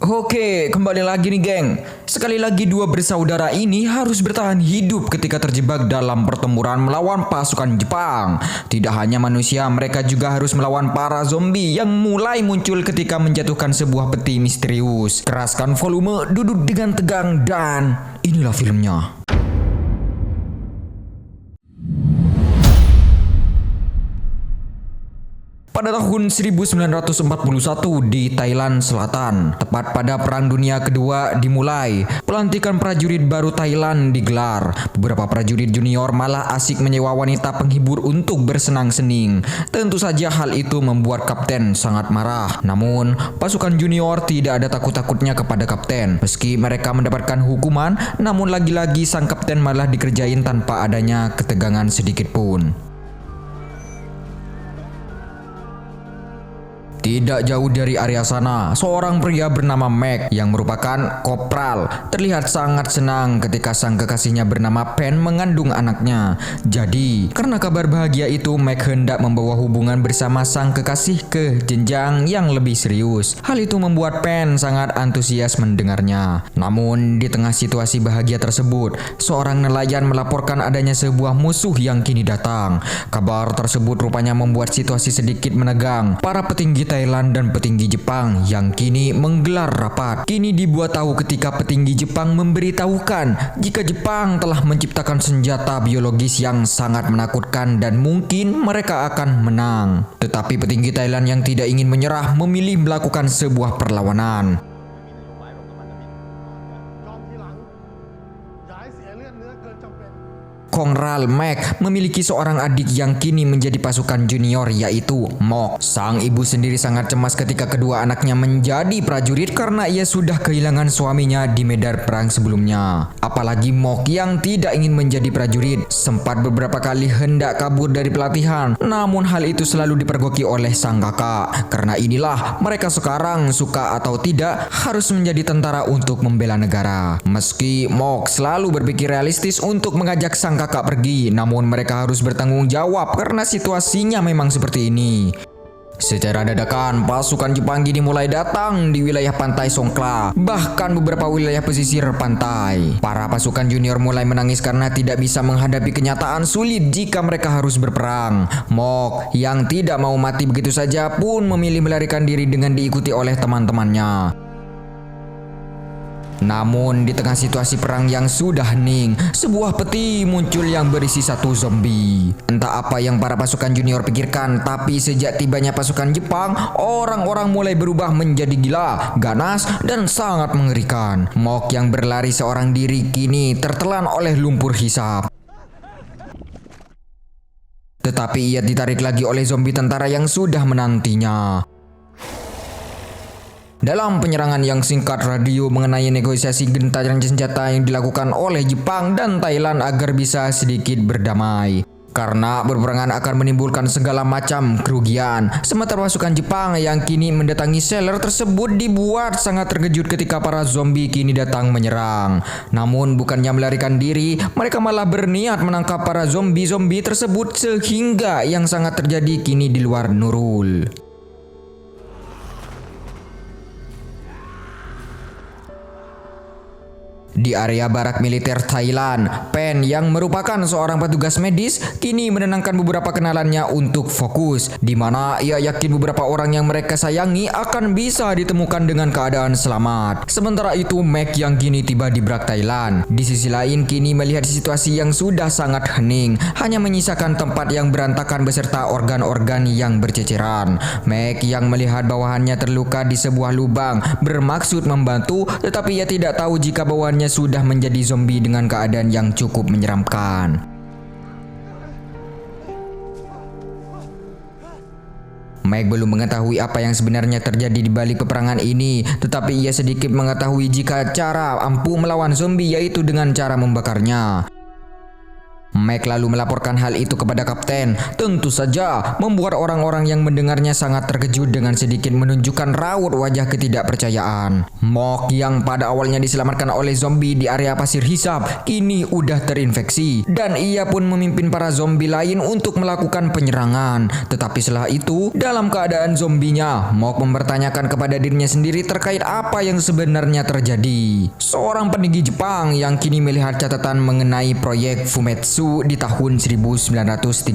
Oke, kembali lagi nih geng. Sekali lagi dua bersaudara ini harus bertahan hidup ketika terjebak dalam pertempuran melawan pasukan Jepang. Tidak hanya manusia, mereka juga harus melawan para zombie yang mulai muncul ketika menjatuhkan sebuah peti misterius. Keraskan volume, duduk dengan tegang, dan inilah filmnya. Pada tahun 1941 di Thailand Selatan, tepat pada Perang Dunia Kedua dimulai, pelantikan prajurit baru Thailand digelar. Beberapa prajurit junior malah asik menyewa wanita penghibur untuk bersenang-senang. Tentu saja hal itu membuat kapten sangat marah. Namun, pasukan junior tidak ada takut-takutnya kepada kapten. Meski mereka mendapatkan hukuman, namun lagi-lagi sang kapten malah dikerjain tanpa adanya ketegangan sedikit pun. Tidak jauh dari area sana, seorang pria bernama Mac yang merupakan kopral terlihat sangat senang ketika sang kekasihnya bernama Pen mengandung anaknya. Jadi, karena kabar bahagia itu, Mac hendak membawa hubungan bersama sang kekasih ke jenjang yang lebih serius. Hal itu membuat Pen sangat antusias mendengarnya. Namun, di tengah situasi bahagia tersebut, seorang nelayan melaporkan adanya sebuah musuh yang kini datang. Kabar tersebut rupanya membuat situasi sedikit menegang. Para petinggi Thailand dan petinggi Jepang yang kini menggelar rapat. Kini dibuat tahu ketika petinggi Jepang memberitahukan jika Jepang telah menciptakan senjata biologis yang sangat menakutkan dan mungkin mereka akan menang. Tetapi petinggi Thailand yang tidak ingin menyerah memilih melakukan sebuah perlawanan. Kongral Mac memiliki seorang adik yang kini menjadi pasukan junior yaitu Mok. Sang ibu sendiri sangat cemas ketika kedua anaknya menjadi prajurit karena ia sudah kehilangan suaminya di medan perang sebelumnya. Apalagi Mok yang tidak ingin menjadi prajurit sempat beberapa kali hendak kabur dari pelatihan. Namun hal itu selalu dipergoki oleh sang kakak. Karena inilah mereka sekarang suka atau tidak harus menjadi tentara untuk membela negara. Meski Mok selalu berpikir realistis untuk mengajak sang kakak pergi, namun mereka harus bertanggung jawab karena situasinya memang seperti ini. Secara dadakan, pasukan Jepang kini mulai datang di wilayah pantai Songkhla, bahkan beberapa wilayah pesisir pantai. Para pasukan junior mulai menangis karena tidak bisa menghadapi kenyataan sulit jika mereka harus berperang. Mok yang tidak mau mati begitu saja pun memilih melarikan diri dengan diikuti oleh teman-temannya. Namun di tengah situasi perang yang sudah hening, sebuah peti muncul yang berisi satu zombie. Entah apa yang para pasukan junior pikirkan, tapi sejak tibanya pasukan Jepang, orang-orang mulai berubah menjadi gila, ganas, dan sangat mengerikan. Mok yang berlari seorang diri kini tertelan oleh lumpur hisap. Tetapi ia ditarik lagi oleh zombie tentara yang sudah menantinya. Dalam penyerangan yang singkat, radio mengenai negosiasi gentaran senjata yang dilakukan oleh Jepang dan Thailand agar bisa sedikit berdamai. Karena berperangan akan menimbulkan segala macam kerugian. Sementara pasukan Jepang yang kini mendatangi seller tersebut dibuat sangat terkejut ketika para zombie kini datang menyerang. Namun bukannya melarikan diri, mereka malah berniat menangkap para zombie-zombie tersebut sehingga yang sangat terjadi kini di luar Nurul. Di area barak militer Thailand, Pen yang merupakan seorang petugas medis kini menenangkan beberapa kenalannya untuk fokus, di mana ia yakin beberapa orang yang mereka sayangi akan bisa ditemukan dengan keadaan selamat. Sementara itu, Mac yang kini tiba di barak Thailand, di sisi lain kini melihat situasi yang sudah sangat hening, hanya menyisakan tempat yang berantakan beserta organ-organ yang berceceran. Mac yang melihat bawahannya terluka di sebuah lubang bermaksud membantu, tetapi ia tidak tahu jika bawahannya sudah menjadi zombie dengan keadaan yang cukup menyeramkan. Mike belum mengetahui apa yang sebenarnya terjadi di balik peperangan ini, tetapi ia sedikit mengetahui jika cara ampuh melawan zombie yaitu dengan cara membakarnya. Mac lalu melaporkan hal itu kepada kapten. Tentu saja membuat orang-orang yang mendengarnya sangat terkejut dengan sedikit menunjukkan raut wajah ketidakpercayaan. Mock yang pada awalnya diselamatkan oleh zombie di area pasir hisap kini udah terinfeksi dan ia pun memimpin para zombie lain untuk melakukan penyerangan. Tetapi setelah itu, dalam keadaan zombinya, Mock mempertanyakan kepada dirinya sendiri terkait apa yang sebenarnya terjadi. Seorang peninggi Jepang yang kini melihat catatan mengenai proyek Fumetsu di tahun 1939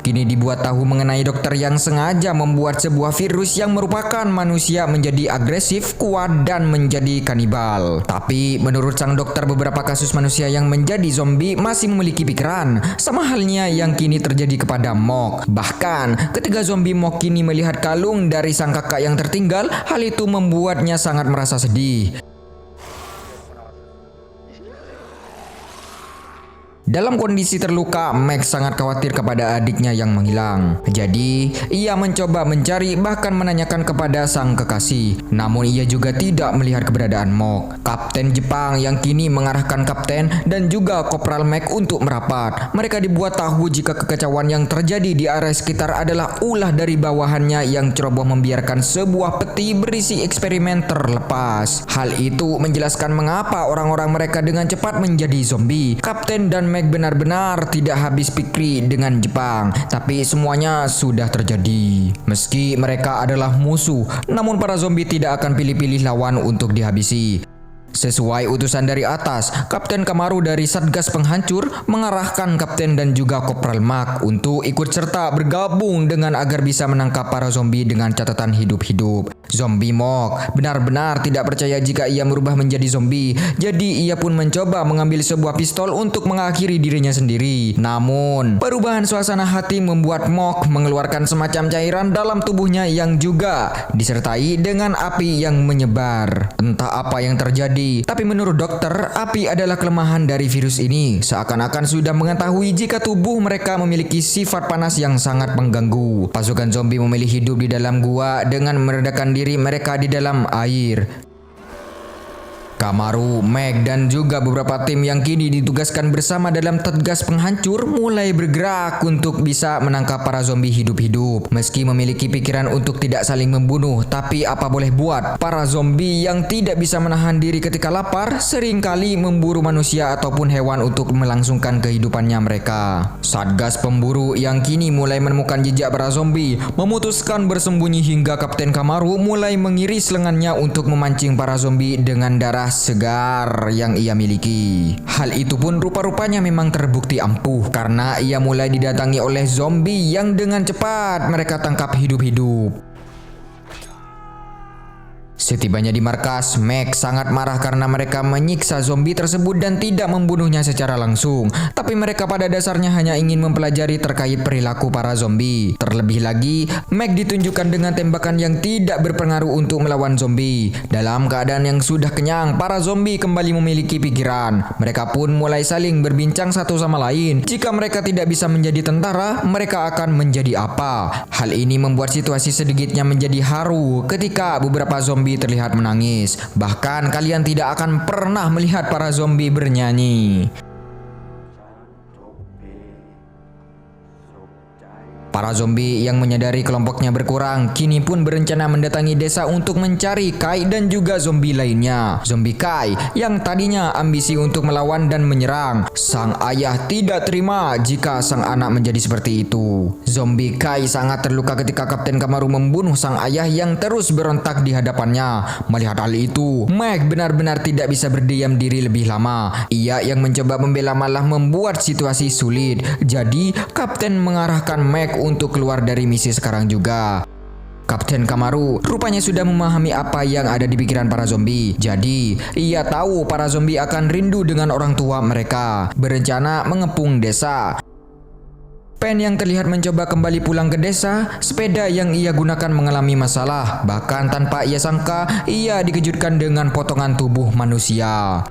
kini dibuat tahu mengenai dokter yang sengaja membuat sebuah virus yang merupakan manusia menjadi agresif, kuat, dan menjadi kanibal. Tapi menurut sang dokter, beberapa kasus manusia yang menjadi zombie masih memiliki pikiran, sama halnya yang kini terjadi kepada Mock. Bahkan ketika zombie Mock kini melihat kalung dari sang kakak yang tertinggal, hal itu membuatnya sangat merasa sedih. Dalam kondisi terluka, Mac sangat khawatir kepada adiknya yang menghilang. Jadi, ia mencoba mencari bahkan menanyakan kepada sang kekasih. Namun ia juga tidak melihat keberadaan Mock. Kapten Jepang yang kini mengarahkan kapten dan juga Kopral Mac untuk merapat. Mereka dibuat tahu jika kekacauan yang terjadi di area sekitar adalah ulah dari bawahannya yang ceroboh membiarkan sebuah peti berisi eksperimen terlepas. Hal itu menjelaskan mengapa orang-orang mereka dengan cepat menjadi zombie. Kapten dan Mac benar-benar tidak habis pikir dengan Jepang, tapi semuanya sudah terjadi. Meski mereka adalah musuh, namun para zombie tidak akan pilih-pilih lawan untuk dihabisi. Sesuai utusan dari atas, Kapten Kamaru dari Satgas Penghancur mengarahkan Kapten dan juga Kopral Mac untuk ikut serta bergabung dengan agar bisa menangkap para zombie dengan catatan hidup-hidup. Zombie Mock benar-benar tidak percaya jika ia merubah menjadi zombie, jadi ia pun mencoba mengambil sebuah pistol untuk mengakhiri dirinya sendiri. Namun, perubahan suasana hati membuat Mock mengeluarkan semacam cairan dalam tubuhnya yang juga disertai dengan api yang menyebar. Entah apa yang terjadi, tapi menurut dokter, api adalah kelemahan dari virus ini. Seakan-akan sudah mengetahui jika tubuh mereka memiliki sifat panas yang sangat mengganggu. Pasukan zombie memilih hidup di dalam gua dengan meredakan diri mereka di dalam air. Kamaru, Mac, dan juga beberapa tim yang kini ditugaskan bersama dalam Satgas Penghancur mulai bergerak untuk bisa menangkap para zombie hidup-hidup. Meski memiliki pikiran untuk tidak saling membunuh, tapi apa boleh buat, para zombie yang tidak bisa menahan diri ketika lapar seringkali memburu manusia ataupun hewan untuk melangsungkan kehidupannya mereka. Satgas pemburu yang kini mulai menemukan jejak para zombie memutuskan bersembunyi hingga Kapten Kamaru mulai mengiris lengannya untuk memancing para zombie dengan darah segar yang ia miliki. Hal itu pun rupa-rupanya memang terbukti ampuh karena ia mulai didatangi oleh zombie yang dengan cepat mereka tangkap hidup-hidup. Setibanya di markas, Mac sangat marah karena mereka menyiksa zombie tersebut dan tidak membunuhnya secara langsung. Tapi mereka pada dasarnya hanya ingin mempelajari terkait perilaku para zombie. Terlebih lagi, Mac ditunjukkan dengan tembakan yang tidak berpengaruh untuk melawan zombie. Dalam keadaan yang sudah kenyang, para zombie kembali memiliki pikiran. Mereka pun mulai saling berbincang satu sama lain. Jika mereka tidak bisa menjadi tentara, mereka akan menjadi apa? Hal ini membuat situasi sedikitnya menjadi haru ketika beberapa zombie terlihat menangis. Bahkan kalian tidak akan pernah melihat para zombie bernyanyi. Para zombie yang menyadari kelompoknya berkurang kini pun berencana mendatangi desa untuk mencari Kai dan juga zombie lainnya. Zombie Kai yang tadinya ambisi untuk melawan dan menyerang, sang ayah tidak terima jika sang anak menjadi seperti itu. Zombie Kai sangat terluka ketika Kapten Kamaru membunuh sang ayah yang terus berontak di hadapannya. Melihat hal itu, Mac benar-benar tidak bisa berdiam diri lebih lama. Ia yang mencoba membela malah membuat situasi sulit. Jadi, Kapten mengarahkan Mac untuk keluar dari misi sekarang juga. Kapten Kamaru rupanya sudah memahami apa yang ada di pikiran para zombie. Jadi, ia tahu para zombie akan rindu dengan orang tua mereka. Berencana mengepung desa. Pen yang terlihat mencoba kembali pulang ke desa, sepeda yang ia gunakan mengalami masalah. Bahkan tanpa ia sangka, ia dikejutkan dengan potongan tubuh manusia.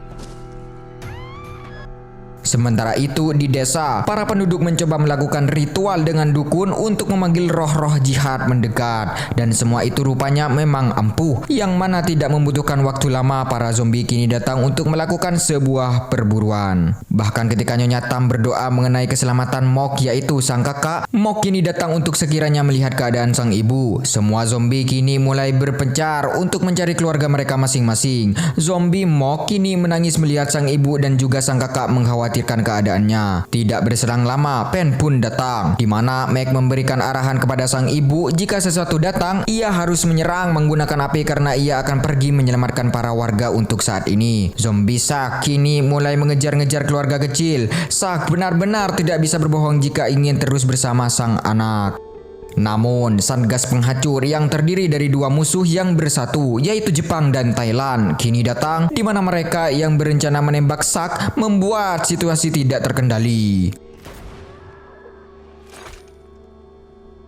Sementara itu di desa, para penduduk mencoba melakukan ritual dengan dukun untuk memanggil roh-roh jihad mendekat. Dan semua itu rupanya memang ampuh, yang mana tidak membutuhkan waktu lama para zombie kini datang untuk melakukan sebuah perburuan. Bahkan ketika Nyonya Tam berdoa mengenai keselamatan Mok yaitu sang kakak, Mok kini datang untuk sekiranya melihat keadaan sang ibu. Semua zombie kini mulai berpencar untuk mencari keluarga mereka masing-masing. Zombie Mok kini menangis melihat sang ibu dan juga sang kakak mengkhawatirkan keadaannya. Tidak berselang lama, Pen pun datang, di mana Meg memberikan arahan kepada sang ibu jika sesuatu datang, ia harus menyerang menggunakan api karena ia akan pergi menyelamatkan para warga untuk saat ini. Zombie Sak kini mulai mengejar-ngejar keluarga kecil. Sak benar-benar tidak bisa berbohong jika ingin terus bersama sang anak. Namun, Satgas Penghancur yang terdiri dari dua musuh yang bersatu, yaitu Jepang dan Thailand, kini datang, di mana mereka yang berencana menembak Sak membuat situasi tidak terkendali.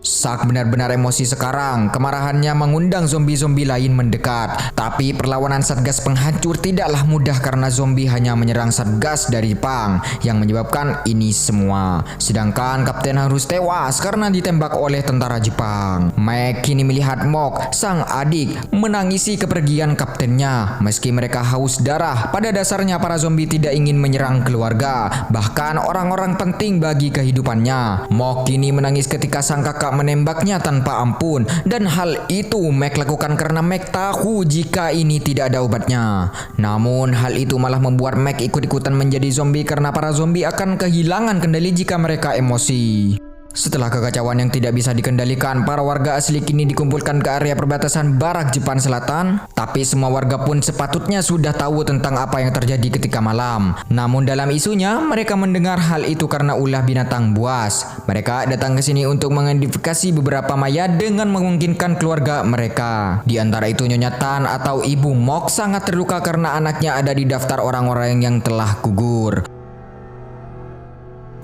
Sak benar-benar emosi sekarang. Kemarahannya mengundang zombie-zombie lain mendekat. Tapi perlawanan Satgas Penghancur tidaklah mudah karena zombie hanya menyerang Satgas dari Jepang yang menyebabkan ini semua. Sedangkan Kapten harus tewas karena ditembak oleh tentara Jepang. Meg kini melihat Mok, sang adik, menangisi kepergian kaptennya. Meski mereka haus darah, pada dasarnya para zombie tidak ingin menyerang keluarga, bahkan orang-orang penting bagi kehidupannya. Mok kini menangis ketika sang kakak menembaknya tanpa ampun, dan hal itu Meg lakukan karena Meg tahu jika ini tidak ada obatnya. Namun hal itu malah membuat Meg ikut-ikutan menjadi zombie karena para zombie akan kehilangan kendali jika mereka emosi. Setelah kekacauan yang tidak bisa dikendalikan, para warga asli kini dikumpulkan ke area perbatasan barak Jepang Selatan. Tapi semua warga pun sepatutnya sudah tahu tentang apa yang terjadi ketika malam. Namun dalam isunya, mereka mendengar hal itu karena ulah binatang buas. Mereka datang ke sini untuk mengidentifikasi beberapa mayat dengan memungkinkan keluarga mereka. Di antara itu Nyonya Tan atau Ibu Mok sangat terluka karena anaknya ada di daftar orang-orang yang telah gugur.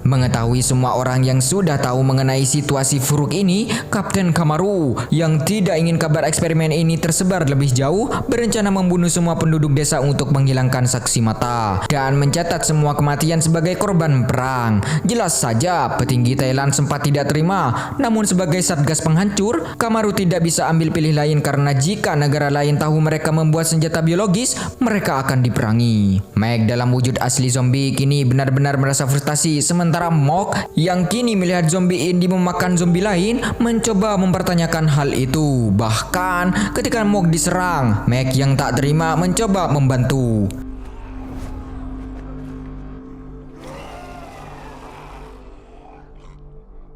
Mengetahui semua orang yang sudah tahu mengenai situasi buruk ini, Kapten Kamaru yang tidak ingin kabar eksperimen ini tersebar lebih jauh berencana membunuh semua penduduk desa untuk menghilangkan saksi mata dan mencatat semua kematian sebagai korban perang. Jelas saja petinggi Thailand sempat tidak terima, namun sebagai Satgas Penghancur, Kamaru tidak bisa ambil pilih lain karena jika negara lain tahu mereka membuat senjata biologis, mereka akan diperangi. Meg dalam wujud asli zombie kini benar-benar merasa frustasi, sementara Mok yang kini melihat zombie ini memakan zombie lain mencoba mempertanyakan hal itu. Bahkan ketika Mok diserang, Meg yang tak terima mencoba membantu.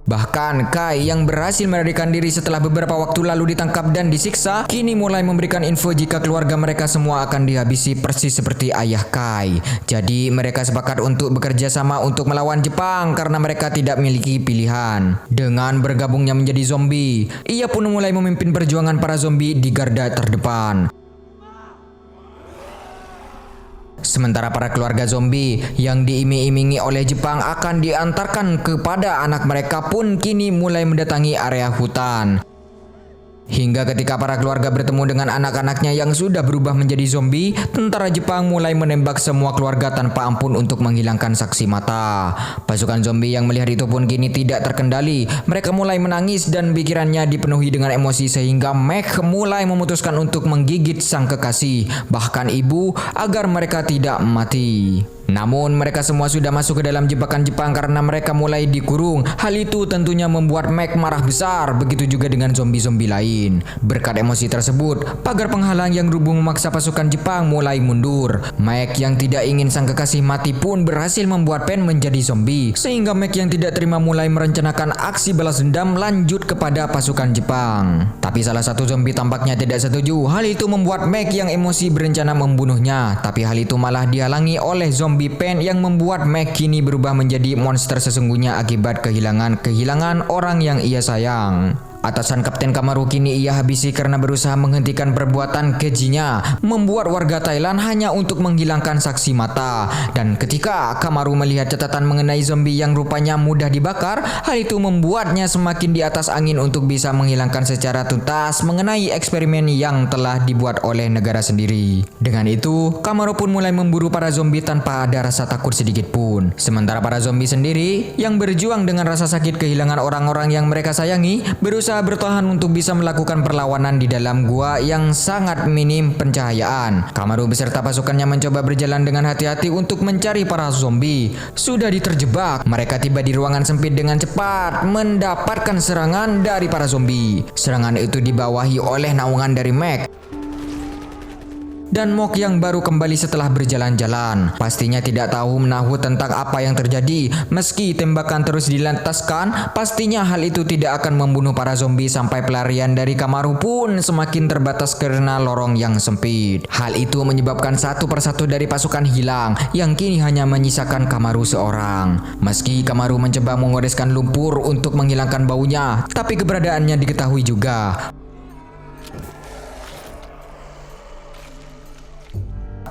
Bahkan Kai yang berhasil melarikan diri setelah beberapa waktu lalu ditangkap dan disiksa, kini mulai memberikan info jika keluarga mereka semua akan dihabisi persis seperti ayah Kai. Jadi mereka sepakat untuk bekerja sama untuk melawan Jepang karena mereka tidak memiliki pilihan. Dengan bergabungnya menjadi zombie, ia pun mulai memimpin perjuangan para zombie di garda terdepan. Sementara para keluarga zombie yang diiming-imingi oleh Jepang akan diantarkan kepada anak mereka pun kini mulai mendatangi area hutan. Hingga ketika para keluarga bertemu dengan anak-anaknya yang sudah berubah menjadi zombie, tentara Jepang mulai menembak semua keluarga tanpa ampun untuk menghilangkan saksi mata. Pasukan zombie yang melihat itu pun kini tidak terkendali. Mereka mulai menangis dan pikirannya dipenuhi dengan emosi sehingga Meg mulai memutuskan untuk menggigit sang kekasih, bahkan ibu, agar mereka tidak mati. Namun mereka semua sudah masuk ke dalam jebakan Jepang karena mereka mulai dikurung. Hal itu tentunya membuat Meg marah besar, begitu juga dengan zombie-zombie lain. Berkat emosi tersebut, pagar penghalang yang rubuh memaksa pasukan Jepang mulai mundur. Meg yang tidak ingin sang kekasih mati pun berhasil membuat Pen menjadi zombie, sehingga Meg yang tidak terima mulai merencanakan aksi balas dendam lanjut kepada pasukan Jepang. Tapi salah satu zombie tampaknya tidak setuju. Hal itu membuat Meg yang emosi berencana membunuhnya, tapi hal itu malah dihalangi oleh zombie Pen yang membuat Meg kini berubah menjadi monster sesungguhnya akibat kehilangan orang yang ia sayang. Atasan Kapten Kamaru kini ia habisi karena berusaha menghentikan perbuatan kejinya, membuat warga Thailand hanya untuk menghilangkan saksi mata. Dan ketika Kamaru melihat catatan mengenai zombie yang rupanya mudah dibakar, hal itu membuatnya semakin di atas angin untuk bisa menghilangkan secara tuntas mengenai eksperimen yang telah dibuat oleh negara sendiri. Dengan itu, Kamaru pun mulai memburu para zombie tanpa ada rasa takut sedikit pun. Sementara para zombie sendiri yang berjuang dengan rasa sakit kehilangan orang-orang yang mereka sayangi, berusaha bertahan untuk bisa melakukan perlawanan di dalam gua yang sangat minim pencahayaan. Kamaru beserta pasukannya mencoba berjalan dengan hati-hati untuk mencari para zombie. Sudah terjebak, mereka tiba di ruangan sempit dengan cepat mendapatkan serangan dari para zombie. Serangan itu dibawahi oleh naungan dari Mac dan Mok yang baru kembali setelah berjalan-jalan. Pastinya tidak tahu menahu tentang apa yang terjadi. Meski tembakan terus dilantaskan, pastinya hal itu tidak akan membunuh para zombie sampai pelarian dari Kamaru pun semakin terbatas karena lorong yang sempit. Hal itu menyebabkan satu persatu dari pasukan hilang, yang kini hanya menyisakan Kamaru seorang. Meski Kamaru mencoba mengoreskan lumpur untuk menghilangkan baunya, tapi keberadaannya diketahui juga.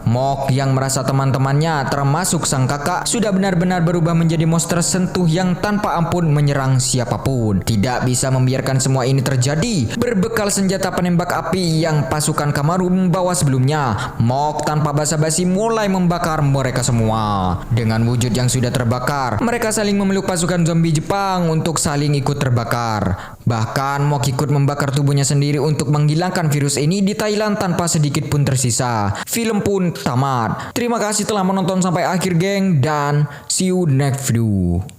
Mok yang merasa teman-temannya termasuk sang kakak sudah benar-benar berubah menjadi monster sentuh yang tanpa ampun menyerang siapapun. Tidak bisa membiarkan semua ini terjadi. Berbekal senjata penembak api yang pasukan Kamaru membawa sebelumnya, Mok tanpa basa-basi mulai membakar mereka semua. Dengan wujud yang sudah terbakar, mereka saling memeluk pasukan zombie Jepang untuk saling ikut terbakar. Bahkan Mok ikut membakar tubuhnya sendiri untuk menghilangkan virus ini di Thailand tanpa sedikit pun tersisa. Film pun tamat. Terima kasih telah menonton sampai akhir, geng, dan see you next video.